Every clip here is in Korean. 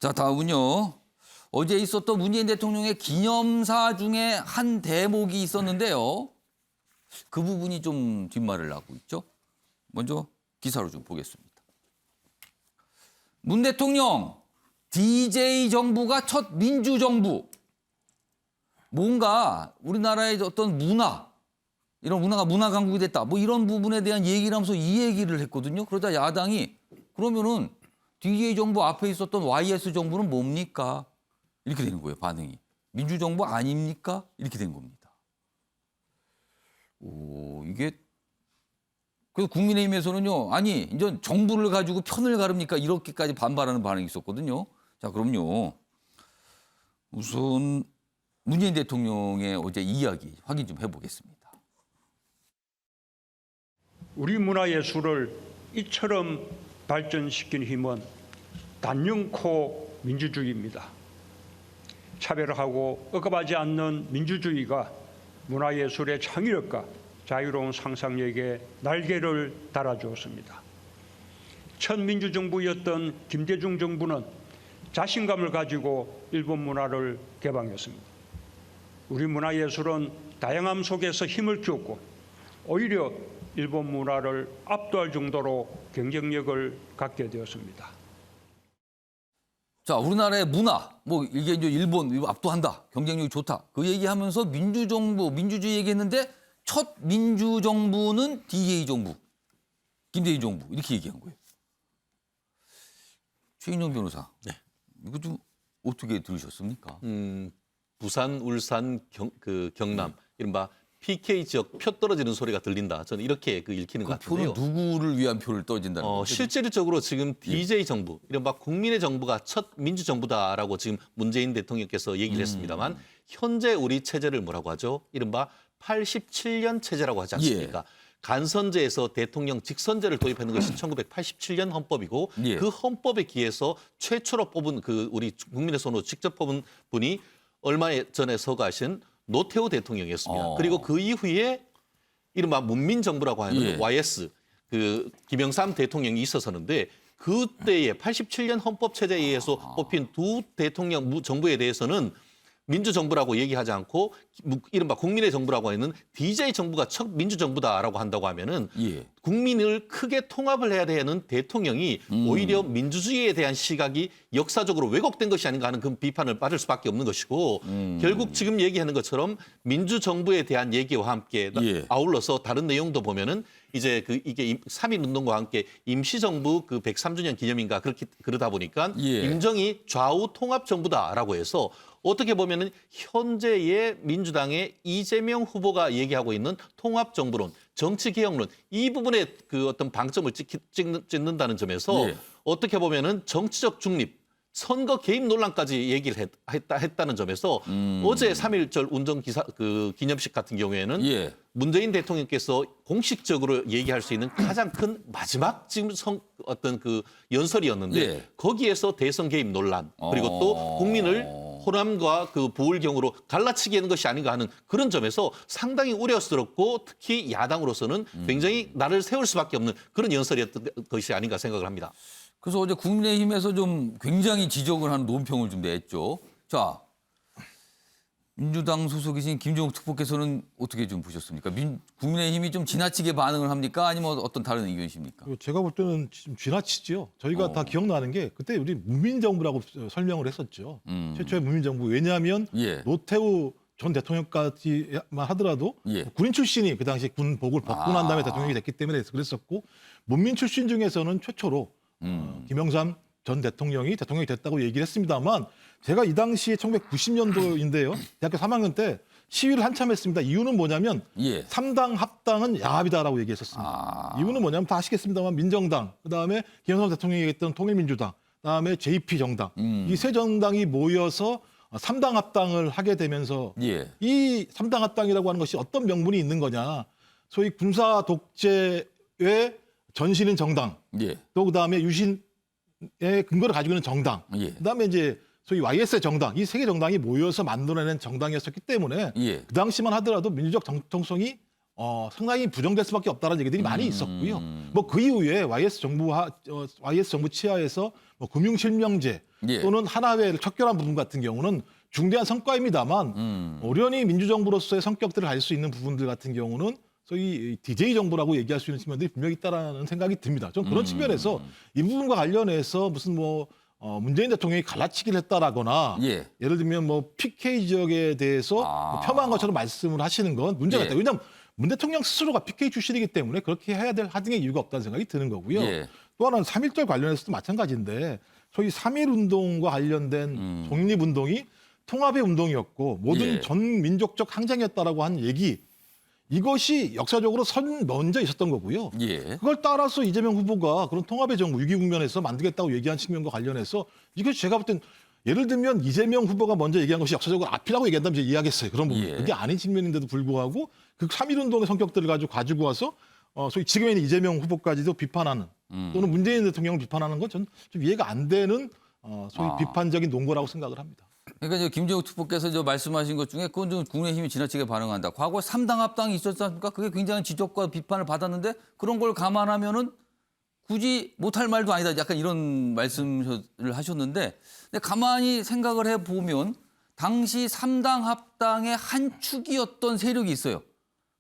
자, 다음은요. 어제 있었던 문재인 대통령의 기념사 중에 한 대목이 있었는데요. 그 부분이 좀 뒷말을 나고 있죠. 먼저 기사로 좀 보겠습니다. 문 대통령, DJ 정부가 첫 민주정부. 뭔가 우리나라의 어떤 문화, 이런 문화가 문화 강국이 됐다. 뭐 이런 부분에 대한 얘기를 하면서 이 얘기를 했거든요. 그러다 야당이 그러면은 DJ 정부 앞에 있었던 YS 정부는 뭡니까? 이렇게 되는 거예요, 반응이. 민주정부 아닙니까? 이렇게 된 겁니다. 오, 이게 그래서 국민의힘에서는요, 아니, 이제 정부를 가지고 편을 가릅니까? 이렇게까지 반발하는 반응이 있었거든요. 자, 그럼요. 우선 문재인 대통령의 어제 이야기 확인 좀 해보겠습니다. 우리 문화예술을 이처럼 발전시킨 힘은 단연코 민주주의입니다. 차별하고 억압하지 않는 민주주의가 문화예술의 창의력과 자유로운 상상력에 날개를 달아주었습니다. 첫 민주정부였던 김대중 정부는 자신감을 가지고 일본 문화를 개방했습니다. 우리 문화예술은 다양함 속에서 힘을 키웠고 오히려 일본 문화를 압도할 정도로 경쟁력을 갖게 되었습니다. 자, 우리나라의 문화, 뭐 이게 이제 일본 압도한다, 경쟁력이 좋다. 그 얘기하면서 민주정부, 민주주의 얘기했는데 첫 민주정부는 DJ 정부, 김대중 정부 이렇게 얘기한 거예요. 최인영 변호사, 네. 이거 좀 어떻게 들으셨습니까? 부산, 울산, 경남 이른바 PK 지역 표 떨어지는 소리가 들린다. 저는 이렇게 읽히는 것 그 표는 같은데요. 누구를 위한 표를 떨어진다는 거죠? 실질적으로 지금 DJ 정부, 이른바 국민의 정부가 첫 민주정부다라고 지금 문재인 대통령께서 얘기를 했습니다만 현재 우리 체제를 뭐라고 하죠? 이른바 87년 체제라고 하지 않습니까? 간선제에서 대통령 직선제를 도입하는 것이 1987년 헌법이고 그 헌법에 기해서 최초로 뽑은 그 우리 국민의 손으로 직접 뽑은 분이 얼마 전에 서거하신 노태우 대통령이었습니다. 그리고 그 이후에 이른바 문민정부라고 하는 YS 그 김영삼 대통령이 있었었는데 그때의 87년 헌법 체제에 의해서 뽑힌 두 대통령 정부에 대해서는 민주정부라고 얘기하지 않고 이른바 국민의 정부라고 하는 DJ 정부가 첫 민주정부다라고 한다고 하면은 국민을 크게 통합을 해야 되는 대통령이 오히려 민주주의에 대한 시각이 역사적으로 왜곡된 것이 아닌가 하는 그 비판을 받을 수밖에 없는 것이고 결국 지금 얘기하는 것처럼 민주정부에 대한 얘기와 함께 아울러서 다른 내용도 보면은 이제 이게 3.1 운동과 함께 임시정부 그 103주년 기념인가 그러다 보니까 임정이 좌우 통합정부다라고 해서 어떻게 보면은 현재의 민주당의 이재명 후보가 얘기하고 있는 통합정부론, 정치개혁론 이 부분에 그 어떤 방점을 찍는다는 점에서 어떻게 보면은 정치적 중립, 선거 개입 논란까지 얘기를 했다는 점에서 어제 3.1절 운전기사 그 기념식 같은 경우에는 문재인 대통령께서 공식적으로 얘기할 수 있는 가장 큰 마지막 지금 어떤 그 연설이었는데 거기에서 대선 개입 논란 그리고 또 국민을 호남과 그 부울경으로 갈라치게 하는 것이 아닌가 하는 그런 점에서 상당히 우려스럽고 특히 야당으로서는 굉장히 날을 세울 수밖에 없는 그런 연설이었던 것이 아닌가 생각을 합니다. 그래서 어제 국민의힘에서 좀 굉장히 지적을 하는 논평을 좀 냈죠. 자, 민주당 소속이신 김종욱 특보께서는 어떻게 좀 보셨습니까? 국민의힘이 좀 지나치게 반응을 합니까? 아니면 어떤 다른 의견이십니까? 제가 볼 때는 좀 지나치죠. 저희가 다 기억나는 게 그때 우리 문민정부라고 설명을 했었죠. 최초의 문민정부. 왜냐하면 노태우 전 대통령까지만 하더라도 군인 출신이 그 당시 군복을 벗고 난 다음에 대통령이 됐기 때문에 그랬었고 문민 출신 중에서는 최초로 김영삼 전 대통령이 됐다고 얘기를 했습니다만 제가 이 당시에 1990년도인데요. 대학교 3학년 때 시위를 한참 했습니다. 이유는 뭐냐면 3당 합당은 야합이다라고 얘기했었습니다. 이유는 뭐냐면 다 아시겠습니다만 민정당, 그다음에 김영삼 대통령이 얘기했던 통일민주당, 그다음에 JP 정당 이 세 정당이 모여서 3당 합당을 하게 되면서 이 3당 합당이라고 하는 것이 어떤 명분이 있는 거냐. 소위 군사 독재의 전신인 정당, 또 그다음에 유신의 근거를 가지고 있는 정당, 그다음에 이제 소위 YS 정당, 이 세 개 정당이 모여서 만들어낸 정당이었기 때문에 그 당시만 하더라도 민주적 정통성이 상당히 부정될 수밖에 없다는 얘기들이 많이 있었고요. 뭐 그 이후에 YS 정부 치하에서 뭐 금융실명제 예. 또는 하나회를 척결한 부분 같은 경우는 중대한 성과입니다만 오련히 민주정부로서의 성격들을 갈 수 있는 부분들 같은 경우는 소위 DJ 정부라고 얘기할 수 있는 측면들이 분명히 있다라는 생각이 듭니다. 좀 그런 측면에서 이 부분과 관련해서 무슨 문재인 대통령이 갈라치기를 했다라거나 예. 예를 들면 뭐 PK 지역에 대해서 뭐 폄하한 것처럼 말씀을 하시는 건 문제가 예. 있다. 왜냐하면 문 대통령 스스로가 PK 출신이기 때문에 그렇게 해야 될 하등의 이유가 없다는 생각이 드는 거고요. 예. 또 하나는 3.1절 관련해서도 마찬가지인데 소위 3.1운동과 관련된 독립운동이 통합의 운동이었고 모든 예. 전 민족적 항쟁이었다라고 한 얘기 이것이 역사적으로 먼저 있었던 거고요. 예. 그걸 따라서 이재명 후보가 그런 통합의 정부 위기 국면에서 만들겠다고 얘기한 측면과 관련해서 이것이 제가 볼 땐 예를 들면 이재명 후보가 먼저 얘기한 것이 역사적으로 앞이라고 얘기한다면 이제 이해하겠어요. 그런 부분. 예. 그게 아닌 측면인데도 불구하고 그 3.1운동의 성격들을 가지고 와서 소위 지금에 있는 이재명 후보까지도 비판하는 또는 문재인 대통령을 비판하는 건 전 좀 이해가 안 되는 소위 비판적인 논거라고 생각을 합니다. 그러니까 저 김재욱 특보께서 말씀하신 것 중에 그건 좀 국민의힘이 지나치게 반응한다. 과거에 3당 합당이 있었지 않습니까? 그게 굉장히 지적과 비판을 받았는데 그런 걸 감안하면은 굳이 못할 말도 아니다. 약간 이런 말씀을 하셨는데 근데 가만히 생각을 해보면 당시 3당 합당의 한 축이었던 세력이 있어요.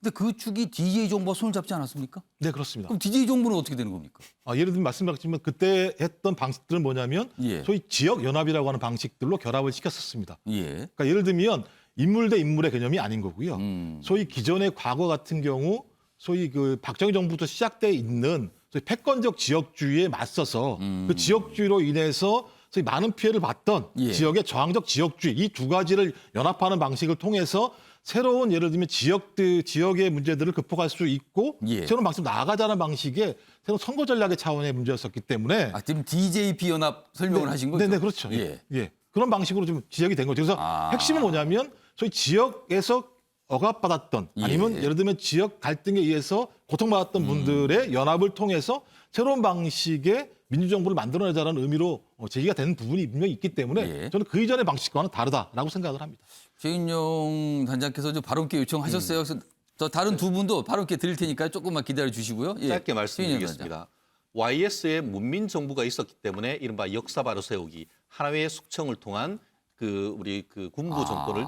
근데 그 축이 DJ 정부와 손을 잡지 않았습니까? 네, 그렇습니다. 그럼 DJ 정부는 어떻게 되는 겁니까? 예를 들면 말씀드렸지만 그때 했던 방식들은 뭐냐면 예. 소위 지역 연합이라고 하는 방식들로 결합을 시켰었습니다. 예. 그러니까 예를 들면 인물 대 인물의 개념이 아닌 거고요. 소위 기존의 과거 같은 경우 소위 그 박정희 정부부터 시작돼 있는 소위 패권적 지역주의에 맞서서 그 지역주의로 인해서 소위 많은 피해를 봤던 예. 지역의 저항적 지역주의 이 두 가지를 연합하는 방식을 통해서 새로운 예를 들면 지역의 문제들을 극복할 수 있고 예. 새로운 방식으로 나아가자는 방식의 새로운 선거 전략의 차원의 문제였었기 때문에 지금 DJP 연합 설명을 하신 거죠? 네, 그렇죠. 예. 예. 그런 방식으로 좀 지적이 된 거죠. 그래서 핵심은 뭐냐면 소위 지역에서 억압받았던 아니면 예를 들면 지역 갈등에 의해서 고통받았던 분들의 연합을 통해서 새로운 방식의 민주정부를 만들어내자는 의미로 제기가 되는 부분이 분명히 있기 때문에 예. 저는 그 이전의 방식과는 다르다라고 생각을 합니다. 최인영 단장께서 좀 발언기 요청하셨어요. 그래서 저 다른 두 분도 발언기 드릴 테니까 조금만 기다려 주시고요. 예. 짧게 말씀드리겠습니다. YS의 문민 정부가 있었기 때문에 이른바 역사 바로 세우기 하나회의 숙청을 통한 우리 군부 정권을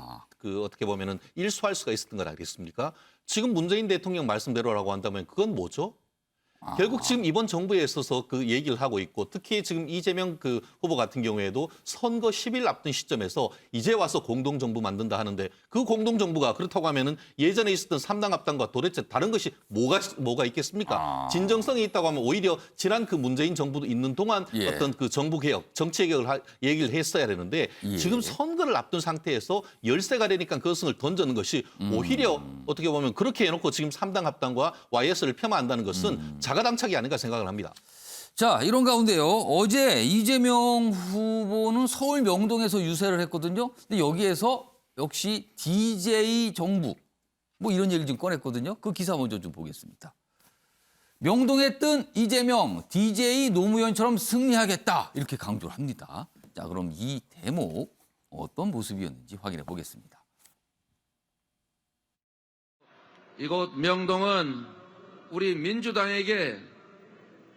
어떻게 보면은 일수할 수가 있었던 걸 알겠습니까? 지금 문재인 대통령 말씀대로라고 한다면 그건 뭐죠? 결국 지금 이번 정부에 있어서 그 얘기를 하고 있고 특히 지금 이재명 후보 같은 경우에도 선거 10일 앞둔 시점에서 이제 와서 공동정부 만든다 하는데 그 공동정부가 그렇다고 하면은 예전에 있었던 3당 합당과 도대체 다른 것이 뭐가 있겠습니까? 진정성이 있다고 하면 오히려 지난 그 문재인 정부도 있는 동안 예. 어떤 그 정부 개혁, 정치 개혁을 얘기를 했어야 되는데 예. 지금 선거를 앞둔 상태에서 열세가 되니까 그것을 던지는 것이 오히려 어떻게 보면 그렇게 해놓고 지금 3당 합당과 YS를 폄하한다는 것은 자가당착이 아닌가 생각을 합니다. 자, 이런 가운데요. 어제 이재명 후보는 서울 명동에서 유세를 했거든요. 근데 여기에서 역시 DJ 정부 뭐 이런 얘기를 좀 꺼냈거든요. 그 기사 먼저 좀 보겠습니다. 명동에 뜬 이재명 DJ 노무현처럼 승리하겠다 이렇게 강조를 합니다. 자, 그럼 이 대목 어떤 모습이었는지 확인해 보겠습니다. 이곳 명동은 우리 민주당에게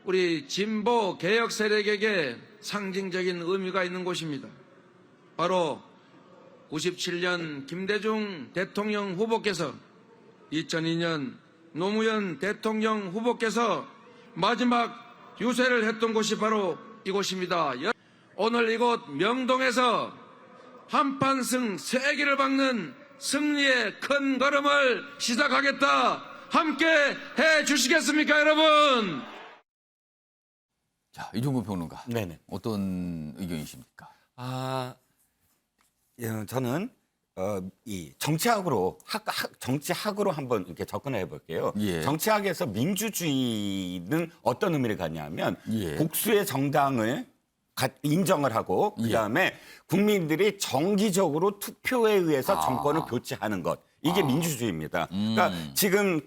우리 진보 개혁 세력에게 상징적인 의미가 있는 곳입니다. 바로 97년 김대중 대통령 후보께서 2002년 노무현 대통령 후보께서 마지막 유세를 했던 곳이 바로 이곳입니다. 오늘 이곳 명동에서 한판승 세기를 박는 승리의 큰 걸음을 시작하겠다. 함께 해 주시겠습니까, 여러분? 자, 이종구 평론가. 네네. 어떤 의견이십니까? 저는 이 정치학으로 정치학으로 한번 이렇게 접근해 볼게요. 예. 정치학에서 민주주의는 어떤 의미를 갖냐면 예. 복수의 정당을 인정을 하고 그다음에 국민들이 정기적으로 투표에 의해서 정권을 교체하는 것. 이게 민주주의입니다. 그러니까 지금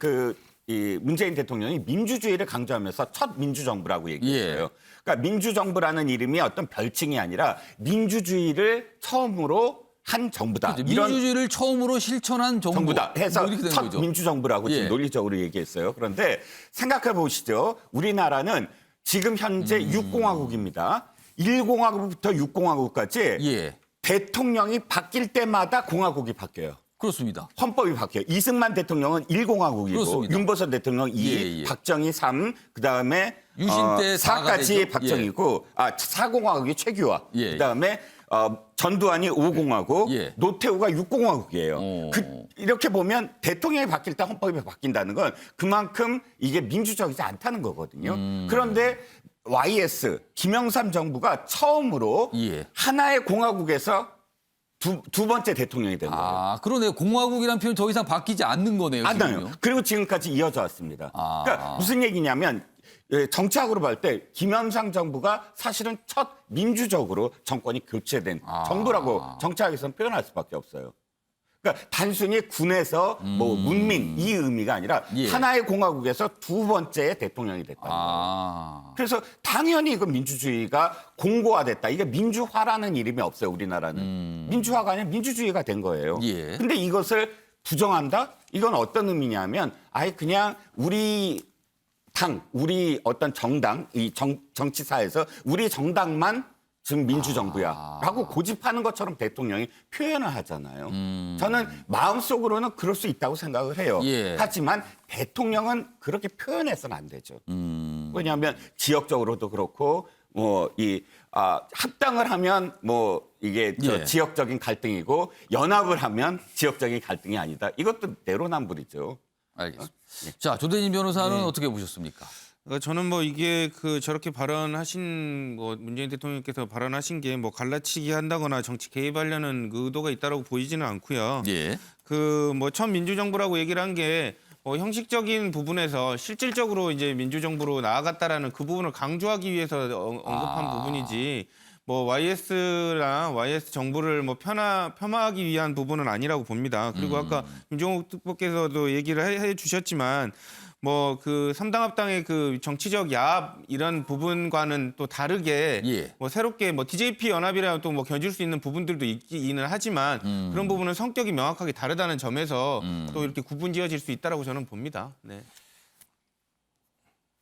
이 문재인 대통령이 민주주의를 강조하면서 첫 민주정부라고 얘기했어요. 예. 그러니까 민주정부라는 이름이 어떤 별칭이 아니라 민주주의를 처음으로 한 정부다. 그렇죠. 이런 민주주의를 처음으로 실천한 정부다 해서 뭐 이렇게 된 첫 거죠. 민주정부라고 지금 예. 논리적으로 얘기했어요. 그런데 생각해 보시죠. 우리나라는 지금 현재 6공화국입니다. 1공화국부터 6공화국까지 예, 대통령이 바뀔 때마다 공화국이 바뀌어요. 그렇습니다. 헌법이 바뀌어요. 이승만 대통령은 1공화국이고 그렇습니다. 윤보선 대통령 2, 예, 예. 박정희 3, 그다음에 유신 때 4가 4까지 되죠. 박정희고 4공화국이 최규화. 예. 그다음에 전두환이 5공화국, 예. 노태우가 6공화국이에요. 오. 이렇게 보면 대통령이 바뀔 때 헌법이 바뀐다는 건 그만큼 이게 민주적이지 않다는 거거든요. 그런데 YS 김영삼 정부가 처음으로 예. 하나의 공화국에서 두 번째 대통령이 된 거예요. 아, 그러네요. 공화국이라는 표현 더 이상 바뀌지 않는 거네요. 안 나요. 지금요. 그리고 지금까지 이어져 왔습니다. 아. 그러니까 무슨 얘기냐면 정치학으로 볼 때 김영삼 정부가 사실은 첫 민주적으로 정권이 교체된 정부라고 정치학에서는 표현할 수밖에 없어요. 그러니까 단순히 군에서 뭐 문민 이 의미가 아니라 예. 하나의 공화국에서 두 번째 대통령이 됐다는 거예요. 아, 그래서 당연히 이거 민주주의가 공고화됐다. 이게 민주화라는 이름이 없어요, 우리나라는. 민주화가 아니라 민주주의가 된 거예요. 예. 근데 이것을 부정한다? 이건 어떤 의미냐면 아예 그냥 우리 당, 우리 어떤 정당, 이 정치사에서 우리 정당만 지금 민주정부야라고 고집하는 것처럼 대통령이 표현을 하잖아요. 저는 마음속으로는 그럴 수 있다고 생각을 해요. 예. 하지만 대통령은 그렇게 표현해서는 안 되죠. 왜냐하면 지역적으로도 그렇고 합당을 하면 뭐 이게 예. 지역적인 갈등이고 연합을 하면 지역적인 갈등이 아니다. 이것도 내로남불이죠. 알겠습니다. 자, 조대진 변호사는 네. 어떻게 보셨습니까? 저는 뭐 이게 저렇게 발언하신 뭐 문재인 대통령께서 발언하신 게 뭐 갈라치기 한다거나 정치 개입하려는 그 의도가 있다라고 보이지는 않고요. 예. 뭐 첫 민주정부라고 얘기를 한 게 형식적인 부분에서 실질적으로 이제 민주정부로 나아갔다라는 그 부분을 강조하기 위해서 언급한 부분이지 뭐 YS랑 YS 정부를 뭐 폄하하기 위한 부분은 아니라고 봅니다. 그리고 아까 김종욱 특보께서도 얘기를 해 주셨지만 뭐 그 3당 합당의 그 정치적 야합 이런 부분과는 또 다르게 예. 뭐 새롭게 뭐 DJP 연합이랑 또 뭐 견줄 수 있는 부분들도 있기는 하지만 그런 부분은 성격이 명확하게 다르다는 점에서 또 이렇게 구분지어질 수 있다라고 저는 봅니다. 네.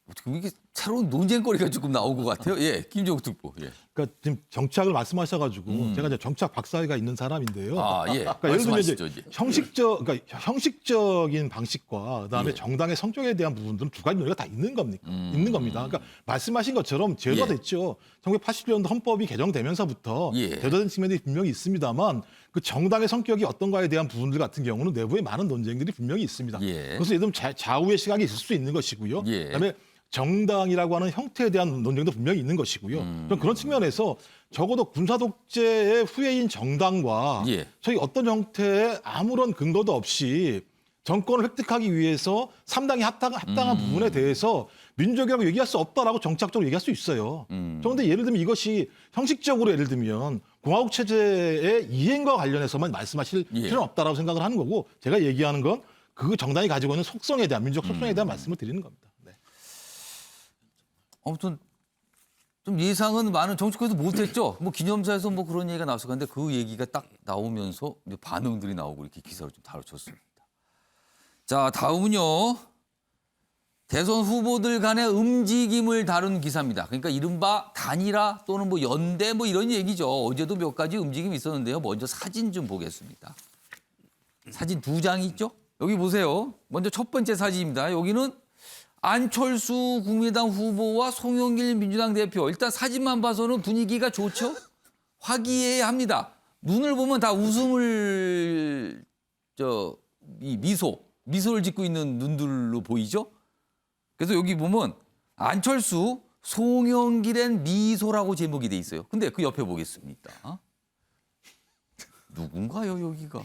어떻게 이게 새로운 논쟁거리가 조금 나온 것 같아요. 예, 김종국 특보. 예. 그러니까 지금 정치학을 말씀하셔가지고 제가 이제 정치학 박사가 있는 사람인데요. 아, 예. 그러니까 예를 들면 이제 말씀하시죠, 이제. 형식적인 방식과 그다음에 예. 정당의 성격에 대한 부분들은 두 가지 논리가 다 있는 겁니다. 그러니까 말씀하신 것처럼 제도됐죠. 1980년도 헌법이 개정되면서부터 예. 제도된 측면이 분명히 있습니다만 그 정당의 성격이 어떤가에 대한 부분들 같은 경우는 내부에 많은 논쟁들이 분명히 있습니다. 예. 그래서 예를 들면 좌우의 시각이 있을 수 있는 것이고요. 예. 그다음에 정당이라고 하는 형태에 대한 논쟁도 분명히 있는 것이고요. 저는 그런 측면에서 적어도 군사독재의 후예인 정당과 예. 저희 어떤 형태의 아무런 근거도 없이 정권을 획득하기 위해서 3당이 합당한 부분에 대해서 민주적이라고 얘기할 수 없다라고 정치학적으로 얘기할 수 있어요. 그런데 예를 들면 이것이 형식적으로 예를 들면 공화국 체제의 이행과 관련해서만 말씀하실 예. 필요는 없다라고 생각을 하는 거고 제가 얘기하는 건 그 정당이 가지고 있는 속성에 대한 민주적 속성에 대한 말씀을 드리는 겁니다. 네. 아무튼 좀 예상은 많은 정치권에서 못했죠. 뭐 기념사에서 뭐 그런 얘기가 나왔을 건데 그 얘기가 딱 나오면서 이제 반응들이 나오고 이렇게 기사를 좀 다뤄줬습니다. 자, 다음은요. 대선 후보들 간의 움직임을 다룬 기사입니다. 그러니까 이른바 단일화 또는 뭐 연대 뭐 이런 얘기죠. 어제도 몇 가지 움직임이 있었는데요. 먼저 사진 좀 보겠습니다. 사진 두 장이 있죠? 여기 보세요. 먼저 첫 번째 사진입니다. 여기는 안철수 국민의당 후보와 송영길 민주당 대표. 일단 사진만 봐서는 분위기가 좋죠? 화기애애합니다. 눈을 보면 다 웃음을 미소를 짓고 있는 눈들로 보이죠? 그래서 여기 보면 안철수, 송영길엔 미소라고 제목이 돼 있어요. 근데 그 옆에 보겠습니다. 누군가요, 여기가?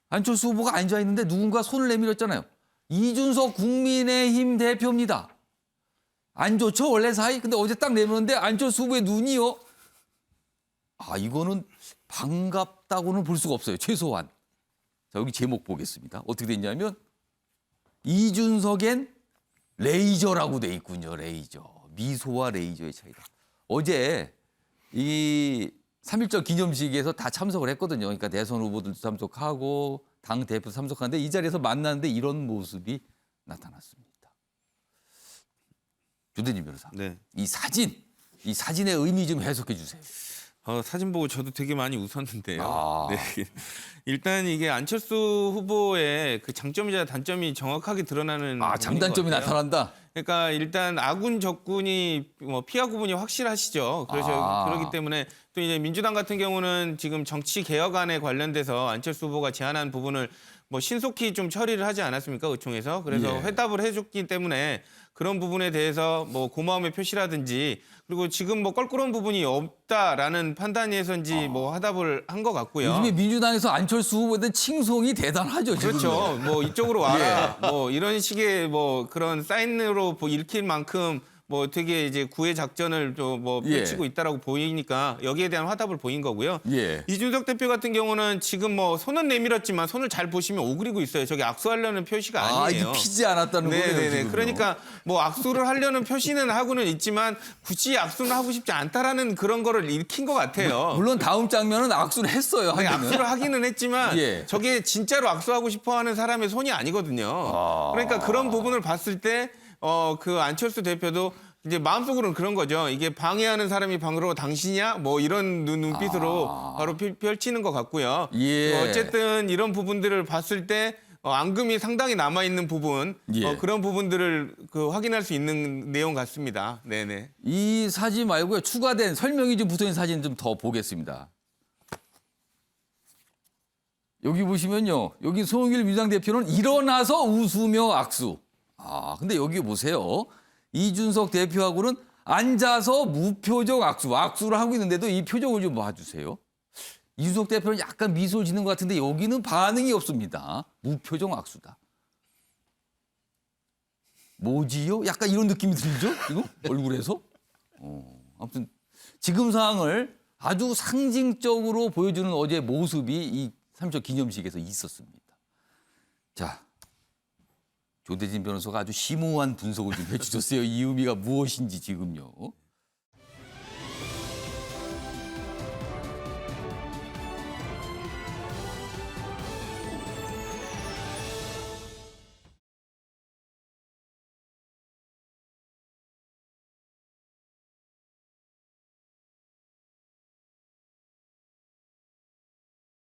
안철수 후보가 앉아 있는데 누군가 손을 내밀었잖아요. 이준석 국민의힘 대표입니다. 안 좋죠, 원래 사이? 근데 어제 딱 내밀었는데 안철수 후보의 눈이요. 이거는 반갑다고는 볼 수가 없어요, 최소한. 자, 여기 제목 보겠습니다. 어떻게 됐냐면 이준석엔 레이저라고 돼 있군요. 레이저. 미소와 레이저의 차이다. 어제 이 3.1절 기념식에서 다 참석을 했거든요. 그러니까 대선 후보들도 참석하고 당 대표 참석하는데 이 자리에서 만났는데 이런 모습이 나타났습니다. 조대진 변호사, 네. 이 사진의 의미 좀 해석해 주세요. 사진 보고 저도 되게 많이 웃었는데요. 아. 네. 일단 이게 안철수 후보의 그 장점이자 단점이 정확하게 드러나는 장단점이 부분인 것 같아요. 나타난다. 그러니까 일단 아군 적군이 피하 구분이 확실하시죠. 그래서 그렇기 때문에 또 이제 민주당 같은 경우는 지금 정치 개혁안에 관련돼서 안철수 후보가 제안한 부분을 뭐 신속히 좀 처리를 하지 않았습니까? 의총에서. 그래서 예. 회답을 해줬기 때문에 그런 부분에 대해서 뭐 고마움의 표시라든지 그리고 지금 뭐 껄끄러운 부분이 없다라는 판단에서인지 뭐 화답을 한 것 같고요. 요즘에 민주당에서 안철수 후보에 대한 칭송이 대단하죠. 지금. 그렇죠. 뭐 이쪽으로 와라. 뭐 이런 식의 뭐 그런 사인으로 읽힐 만큼 뭐 되게 이제 구애 작전을 좀 뭐 펼치고 있다라고 보이니까 여기에 대한 화답을 보인 거고요. 예. 이준석 대표 같은 경우는 지금 뭐 손은 내밀었지만 손을 잘 보시면 오그리고 있어요. 저기 악수하려는 표시가 아니에요. 이게 피지 않았다는 거예요. 네네네. 지금요. 그러니까 뭐 악수를 하려는 표시는 하고는 있지만 굳이 악수는 하고 싶지 않다라는 그런 거를 읽힌 것 같아요. 물론 다음 장면은 악수를 했어요. 네, 하기는. 악수를 하기는 했지만 예. 저게 진짜로 악수하고 싶어하는 사람의 손이 아니거든요. 그러니까 그런 부분을 봤을 때 그 안철수 대표도 이제 마음속으로는 그런 거죠. 이게 방해하는 사람이 방으로 당신이야? 뭐 이런 눈빛으로 바로 펼치는 것 같고요. 예. 어쨌든 이런 부분들을 봤을 때 앙금이 상당히 남아있는 부분 예. 그런 부분들을 확인할 수 있는 내용 같습니다. 네네. 이 사진 말고요. 추가된 설명이 좀 붙어있는 사진 좀 더 보겠습니다. 여기 보시면요. 여기 송영길 민주당 대표는 일어나서 웃으며 악수. 근데 여기 보세요. 이준석 대표하고는 앉아서 무표정 악수를 하고 있는데도 이 표정을 좀 봐주세요. 이준석 대표는 약간 미소를 짓는 것 같은데 여기는 반응이 없습니다. 무표정 악수다. 뭐지요? 약간 이런 느낌이 들죠? 지금 얼굴에서? 아무튼 지금 상황을 아주 상징적으로 보여주는 어제 모습이 이 3.1절 기념식에서 있었습니다. 자, 조대진 변호사가 아주 심오한 분석을 좀 해주셨어요. 이 의미가 무엇인지 지금요.